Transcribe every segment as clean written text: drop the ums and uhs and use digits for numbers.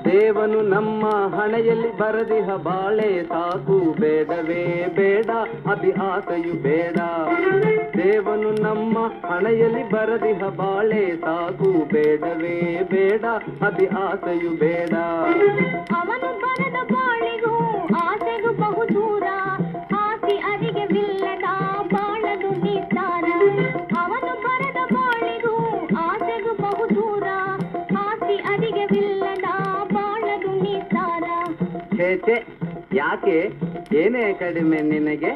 ದೇವನು ನಮ್ಮ ಹಣೆಯಲ್ಲಿ ಬರದಿಹ ಬಾಳೆ ಸಾಕು ಬೇಡವೇ ಬೇಡ ಅತಿ ಆಸೆಯು ಬೇಡ. ದೇವನು ನಮ್ಮ ಹಣೆಯಲ್ಲಿ ಬರದಿಹ ಬಾಳೆ ಸಾಕು ಬೇಡವೇ ಬೇಡ ಅತಿ ಆಸೆಯು ಬೇಡ. ಅವನು ಬರದ ಬಾಳಿಗೂ ಆಸೆಗೂ ಬಹು ದೂರ, ಆಸೆ ಅರಿಗೆ ಬಿಲ್ಲದ ಬಾಳದು ನಿಸ್ತಾರ. ಅವನು ಬರದ ಬಾಳಿಗೂ ಆಸೆಗೂ ಬಹು ದೂರ, ಆಸೆ ಅರಿಗೆ ಬಿಲ್ಲದ ಬಾಳದು ನಿಸ್ತಾರ. ಛೇ ಯಾಕೆ, ಏನೇ ಕಡಿಮೆ ನಿನಗೆ?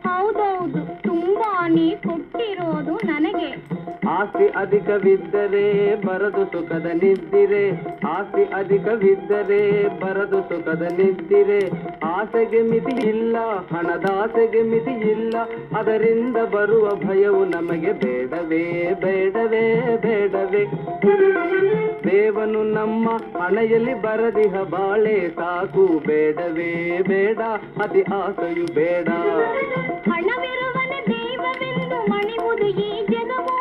ಹೌದೌದು, ತುಂಬಾ ನೀ ಕೊಟ್ಟಿರೋದು ನನಗೆ. ಆಸ್ತಿ ಅಧಿಕವಿದ್ದರೆ ಬರದು ಸುಖದ ನಿದ್ದಿರೆ, ಆಸ್ತಿ ಅಧಿಕವಿದ್ದರೆ ಬರದು ಸುಖದ ನಿದ್ದಿರೆ. ಆಸೆಗೆ ಮಿತಿ ಇಲ್ಲ, ಹಣದಾಸೆಗೆ ಮಿತಿ ಇಲ್ಲ, ಅದರಿಂದ ಬರುವ ಭಯವು ನಮಗೆ ಬೇಡವೇ ಬೇಡವೇ ಬೇಡವೇ. ದೇವನು ನಮ್ಮ ಹಣೆಯಲ್ಲಿ ಬರದಿಹ ಬಾಳೆ ಸಾಕು ಬೇಡವೇ ಬೇಡ ಅತಿ ಆಸೆಯು ಬೇಡ. ಹಣವಿರುವನೆ ದೈವವೆಂದು ಮಣಿವುದು ಈ ಜಗವು,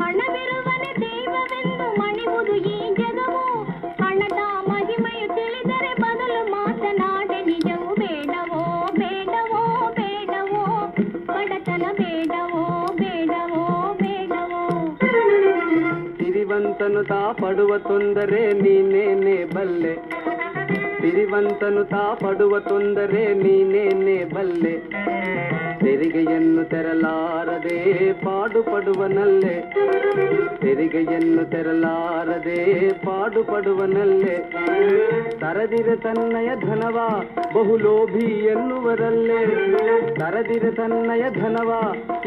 ಹಣವಿರುವನೆ ದೈವವೆಂದು ಮಣಿವುದು ಈ ಜಗವು. ಹಣದ ಮಹಿಮೆಯು ತಿಳಿದರೆ ಬದಲು ಮಾತನಾಡೆ ನಿಜವು. ಬೇಡವೋ ಬೇಡವೋ ಬೇಡವೋ ಬಡತನ ಬೇಡವೋ ಬೇಡವೋ ಬೇಡವೋ. ಸಿರಿವಂತನು ತಾ ಪಡುವ ತೊಂದರೆ ನೀನೇನೆ ಬಲ್ಲೆ, ಸಿರಿವಂತನು ತಾ ಪಡುವ ತೊಂದರೆ ನೀನೇನೆ ಬಲ್ಲೆ. ತೆರಿಗೆಯನ್ನು ತೆರಲಾರದೆ ಪಾಡುಪಡುವನಲ್ಲೆ, ತೆರಿಗೆಯನ್ನು ತೆರಲಾರದೆ ಪಾಡುಪಡುವನಲ್ಲೆ. ತರದಿರ ತನ್ನಯ ಧನವ ಬಹುಲೋಭಿ ಎನ್ನುವರಲ್ಲೇ, ತರದಿರ ತನ್ನಯ ಧನವ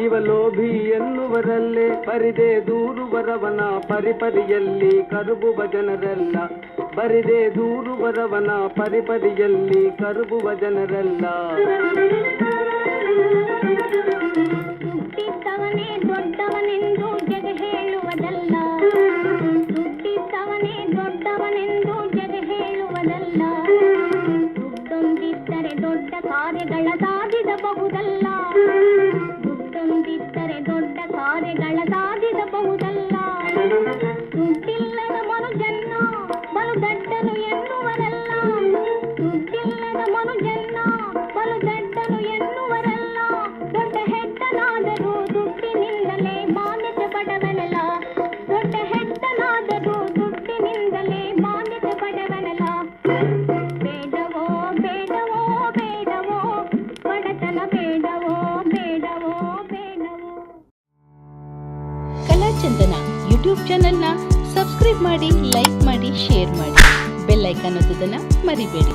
ಇವ ಲೋಭಿ ಎನ್ನುವರಲ್ಲೇ. ಪರಿದೆ ದೂರುವರವನ ಪರಿಪರಿಯಲ್ಲಿ ಕರುಬುವ ಜನರೆಲ್ಲ, ಬರಿದೆ ದೂರುವರವನ ಪರಿಪರಿಯಲ್ಲಿ ಕರುಬುವ ಜನರೆಲ್ಲ. ದುಡ್ಡಿದ್ದವನೇ ದೊಡ್ಡವನೆಂದು ಜಗ ಹೇಳುವುದಲ್ಲ, ದುಡ್ಡಿದ್ದವನೇ ದೊಡ್ಡವನೆಂದು ಜಗ ಹೇಳುವುದಲ್ಲ. ದುಡ್ಡೊಂದಿದ್ದರೆ ದೊಡ್ಡ ಕಾರ್ಯಗಳ ಸಾಧಿಸಬಹುದಲ್ಲ, ದುಡ್ಡೊಂದಿದ್ದರೆ ದೊಡ್ಡ ಕಾರ್ಯಗಳ ಸಾಧಿಸಬಹುದಲ್ಲ. ದುಡ್ಡಿಲ್ಲದ ಮನುಜನ್ನ ಬಲು ದಡ್ಡನು ಎನ್ನುವರಲ್ಲ, ದುಡ್ಡಿಲ್ಲದ ಮನುಜನ್ನ ಬಲು ದಡ್ಡನು ಎನ್ನುವರಲ್ಲ. ದೊಡ್ಡ ಹೆಡ್ಡನಾದರೂ ದುಡ್ಡಿನಿಂದಲೇ ಮಾನ್ಯತೆ ಪಡೆವನಲ್ಲ, ದೊಡ್ಡ ಹೆಡ್ಡನಾದರೂ ದುಡ್ಡಿನಿಂದಲೇ ಮಾನ್ಯತೆ ಪಡೆವನಲ್ಲ. ಬೇಡವೋ ಬೇಡವೋ ಬೇಡವೋ ಬಡತನ ಬೇಡವೋ ಬೇಡವೋ ಬೇಡವೋ. ಕಲಾಚಂದನ ಯೂಟ್ಯೂಬ್ ಚಾನೆಲ್ನ ಸಬ್ಸ್ಕ್ರೈಬ್ ಮಾಡಿ, ಲೈಕ್ ಮಾಡಿ, ಶೇರ್ ಮಾಡಿ, ಬೆಲ್ ಐಕಾನ್ ಒತ್ತೋದನ್ನ ಮರಿಬೇಡಿ.